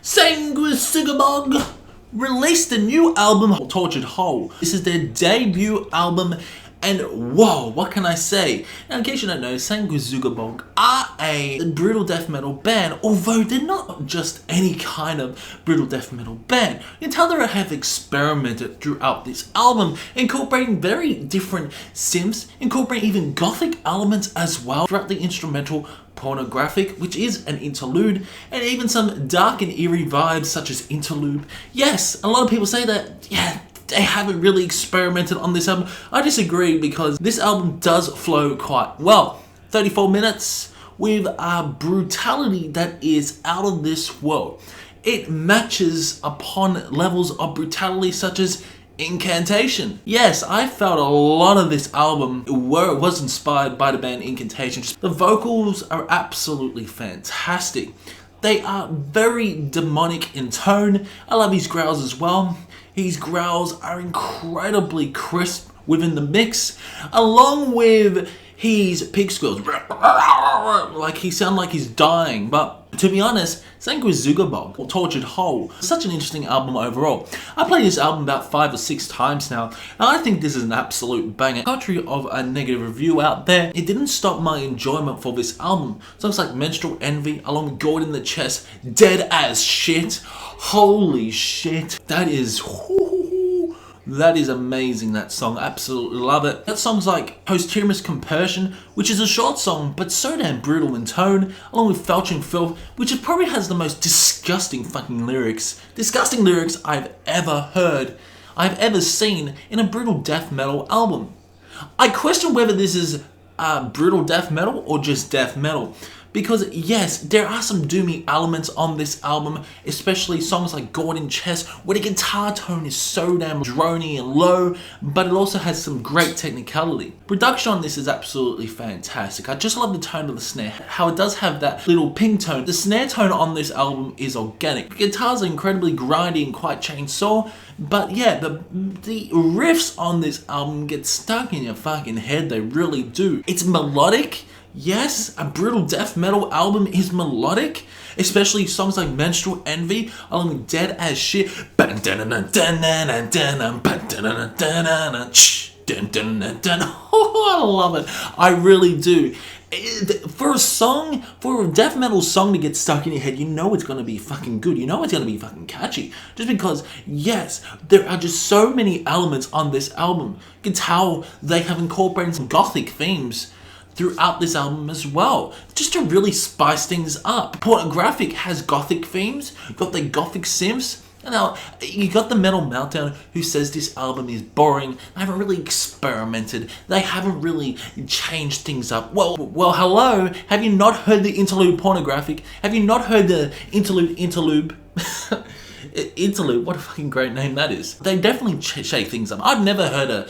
Sanguisugabogg released a new album, Tortured Whole. This is their debut album, and whoa, what can I say? Now, in case you don't know, Sanguisugabogg are a brutal death metal band, although they're not just any kind of brutal death metal band. You can tell they have experimented throughout this album, incorporating very different synths, incorporating even gothic elements as well throughout the instrumental Pornographic, which is an interlude, and even some dark and eerie vibes such as Interlude. Yes, a lot of people say that, yeah, they haven't really experimented on this album. I disagree, because this album does flow quite well. 34 minutes with a brutality that is out of this world. It matches upon levels of brutality such as Incantation. Yes, I felt a lot of this album was inspired by the band Incantation. The vocals are absolutely fantastic. They are very demonic in tone. I love his growls as well. His growls are incredibly crisp within the mix, along with his pig squeals. Like, he sounds like he's dying, but to be honest, Sanguisugabogg, or Tortured Whole, such an interesting album overall. I played this album about 5 or 6 times now, and I think this is an absolute banger. Contrary of a negative review out there, it didn't stop my enjoyment for this album. Songs like Menstrual Envy, along with Gourd in the Chest, Dead as Shit. Holy shit, that is amazing, that song. Absolutely love it. That song's like Posthumous Compersion, which is a short song, but so damn brutal in tone, along with Felching Filth, which probably has the most disgusting fucking lyrics. Disgusting lyrics I've ever heard, I've ever seen in a brutal death metal album. I question whether this is brutal death metal or just death metal. Because yes, there are some doomy elements on this album, especially songs like Gourd in Chest, where the guitar tone is so damn drony and low, but it also has some great technicality. Production on this is absolutely fantastic. I just love the tone of the snare, how it does have that little ping tone. The snare tone on this album is organic. The guitars are incredibly grindy and quite chainsaw, but yeah, the riffs on this album get stuck in your fucking head, they really do. It's melodic. Yes, a brutal death metal album is melodic, especially songs like Menstrual Envy, along with Dead as Shit. Oh, I love it. I really do. For a death metal song to get stuck in your head, you know it's going to be fucking good. You know it's going to be fucking catchy. Just because, yes, there are just so many elements on this album. You can tell they have incorporated some gothic themes throughout this album as well, just to really spice things up. Pornographic has gothic themes, got the gothic synths, and now you got the Metal Meltdown, who says this album is boring. They haven't really experimented. They haven't really changed things up. Well, hello. Have you not heard the interlude Pornographic? Have you not heard the interlude? Interlude, what a fucking great name that is. They definitely shake things up. I have never heard a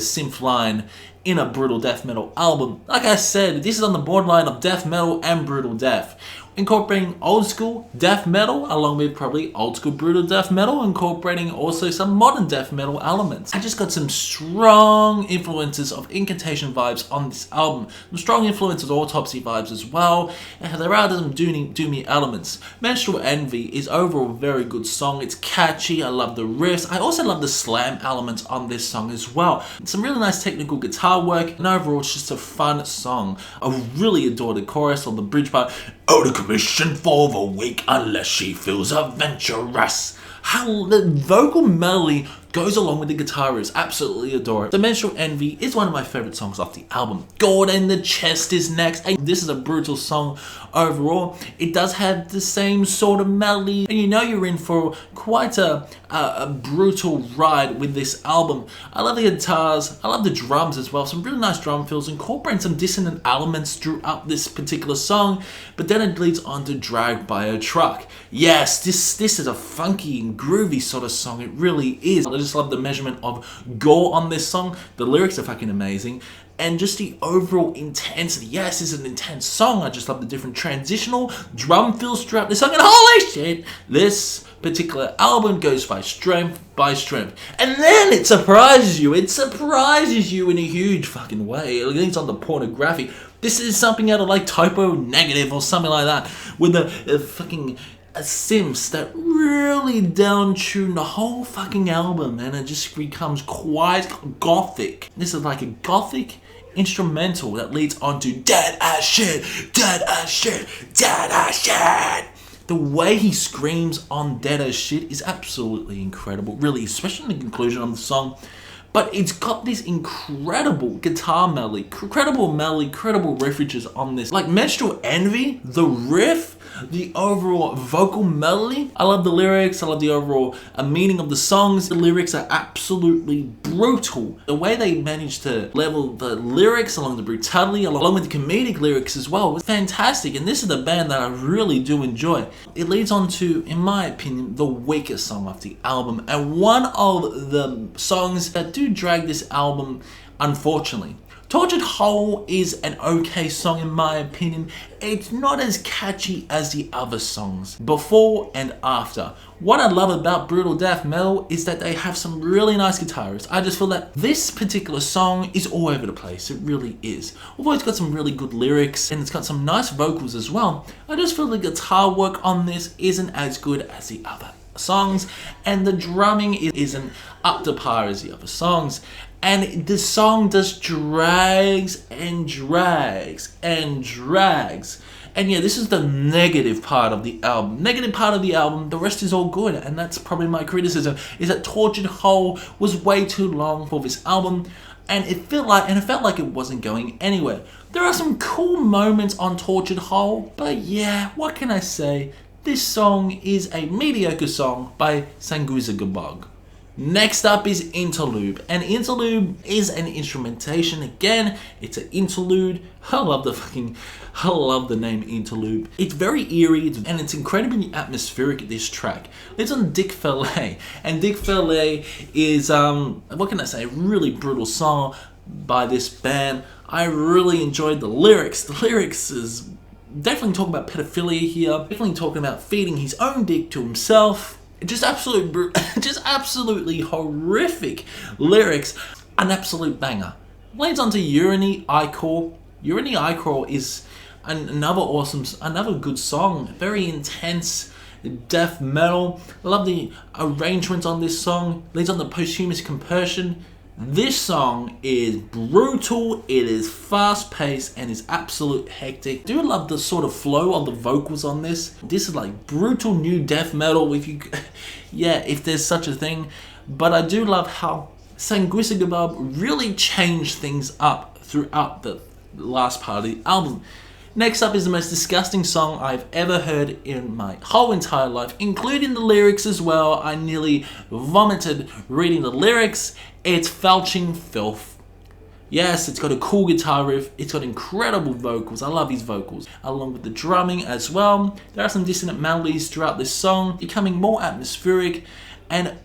synth line in a brutal death metal album. Like I said, this is on the borderline of death metal and brutal death, incorporating old school death metal along with probably old school brutal death metal, incorporating also some modern death metal elements. I just got some strong influences of Incantation vibes on this album, some strong influences of Autopsy vibes as well, and there are some doomy elements. Menstrual Envy is overall a very good song. It's catchy. I love the riffs. I also love the slam elements on this song as well. Some really nice technical guitar work, and overall it's just a fun song. I really adore the chorus or the bridge part. Oh, the commission for the weak unless she feels adventurous. How the vocal melody goes along with the guitar is absolutely adore it. The Menstrual Envy is one of my favorite songs off the album. Gourd in the Chest is next, and this is a brutal song overall. It does have the same sort of melody, and you know you're in for quite a brutal ride with this album. I love the guitars, I love the drums as well, some really nice drum fills, incorporating some dissonant elements throughout this particular song, but then it leads on to Dragged by a Truck. Yes, this is a funky and groovy sort of song, it really is. I just love the measurement of gore on this song. The lyrics are fucking amazing. And just the overall intensity. Yes, it's an intense song. I just love the different transitional drum fills throughout this song. And holy shit, this particular album goes by strength by strength. And then it surprises you. It surprises you in a huge fucking way. It leads on to Pornographic. This is something out of like Typo Negative or something like that. With the fucking synths that really down tune the whole fucking album, and it just becomes quite gothic. This is like a gothic instrumental that leads on to dead ass shit, dead ass shit, dead ass shit. The way he screams on dead ass shit is absolutely incredible, really, especially in the conclusion of the song. But it's got this incredible guitar melody, incredible riffrages on this. Like Menstrual Envy, the riff, the overall vocal melody. I love the lyrics, I love the overall meaning of the songs. The lyrics are absolutely brutal. The way they managed to level the lyrics along the brutality, along with the comedic lyrics as well, was fantastic. And this is the band that I really do enjoy. It leads on to, in my opinion, the weakest song of the album, and one of the songs that do drag this album, unfortunately. Tortured Whole is an okay song in my opinion. It's not as catchy as the other songs, before and after. What I love about brutal death metal is that they have some really nice guitarists. I just feel that this particular song is all over the place. It really is. Although it's got some really good lyrics and it's got some nice vocals as well, I just feel the guitar work on this isn't as good as the other songs, and the drumming isn't up to par as the other songs. And the song just drags and drags and drags. And yeah, this is the negative part of the album. Negative part of the album, the rest is all good. And that's probably my criticism, is that Tortured Whole was way too long for this album. And it felt like it wasn't going anywhere. There are some cool moments on Tortured Whole, but yeah, what can I say? This song is a mediocre song by Sanguisugabogg. Next up is Interlude. An interlude is an instrumentation. Again, it's an interlude. I love the name Interlude. It's very eerie and it's incredibly atmospheric, this track. It's on Dick Valet. And Dick Valet is, what can I say, a really brutal song by this band. I really enjoyed the lyrics. The lyrics is definitely talking about pedophilia here. Definitely talking about feeding his own dick to himself. Just absolutely horrific lyrics. An absolute banger. Leads on to Urine Ichor. Urine Ichor is another good song. Very intense death metal. I love the arrangement on this song. Leads on to Posthumous Compersion. This song is brutal, it is fast paced, and is absolute hectic. I do love the sort of flow of the vocals on this. This is like brutal new death metal, if there's such a thing. But I do love how Sanguisugabogg really changed things up throughout the last part of the album. Next up is the most disgusting song I've ever heard in my whole entire life, including the lyrics as well. I nearly vomited reading the lyrics. It's Felching Filth. Yes, it's got a cool guitar riff. It's got incredible vocals. I love his vocals, along with the drumming as well. There are some dissonant melodies throughout this song, becoming more atmospheric and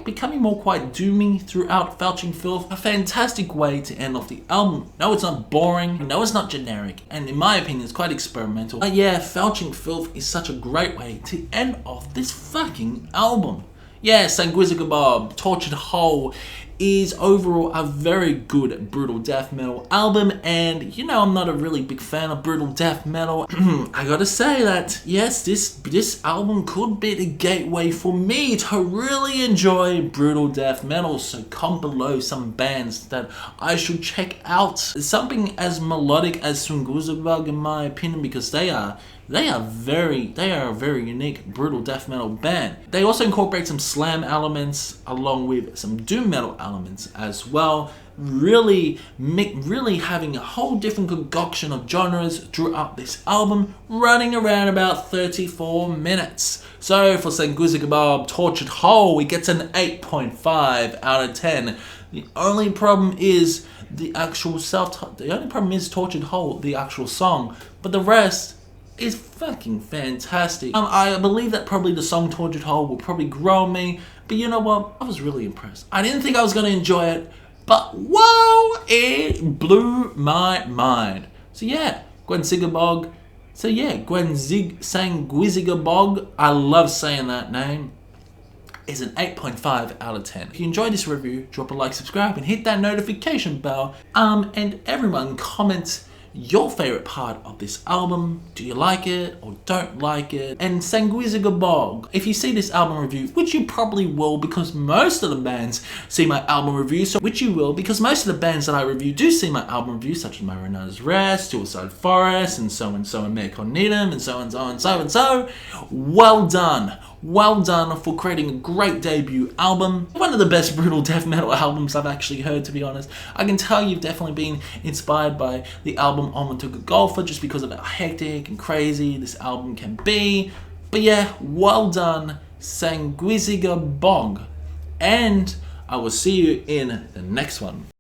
becoming more doomy throughout Felching Filth. A fantastic way to end off the album. No, it's not boring. No, it's not generic. And in my opinion, it's quite experimental. But yeah, Felching Filth is such a great way to end off this fucking album. Yeah, Sanguisugabogg, Tortured Whole is overall a very good brutal death metal album, and I'm not a really big fan of brutal death metal. I gotta say that yes, this album could be the gateway for me to really enjoy brutal death metal. So comment below some bands that I should check out. Something as melodic as Sanguisugabogg in my opinion, because they are a very unique brutal death metal band. They also incorporate some slam elements along with some doom metal elements as well. Really having a whole different concoction of genres throughout this album, running around about 34 minutes. So for Sanguisugabogg, Tortured Whole, it gets an 8.5 out of 10. The only problem is Tortured Whole, the actual song, but the rest is fucking fantastic. I believe that probably the song Tortured Whole will probably grow on me, but you know what? I was really impressed. I didn't think I was going to enjoy it, but whoa, it blew my mind. So yeah, Sanguisugabogg. Sanguisugabogg, I love saying that name, is an 8.5 out of 10. If you enjoyed this review, drop a like, subscribe, and hit that notification bell. And everyone comment your favorite part of this album. Do you like it or don't like it? And Sanguisugabogg, if you see this album review, which you probably will because most of the bands see my album review, so which you will because most of the bands that I review do see my album review, such as My Rena's Rest, Suicide Forest, and so and so, and Mere Cognitum, and so and so and so and so. Well done. Well done for creating a great debut album. One of the best brutal death metal albums I've actually heard, to be honest. I can tell you've definitely been inspired by the album On Took a Golfer just because of how hectic and crazy this album can be. But yeah, well done, Sanguisugabogg. And I will see you in the next one.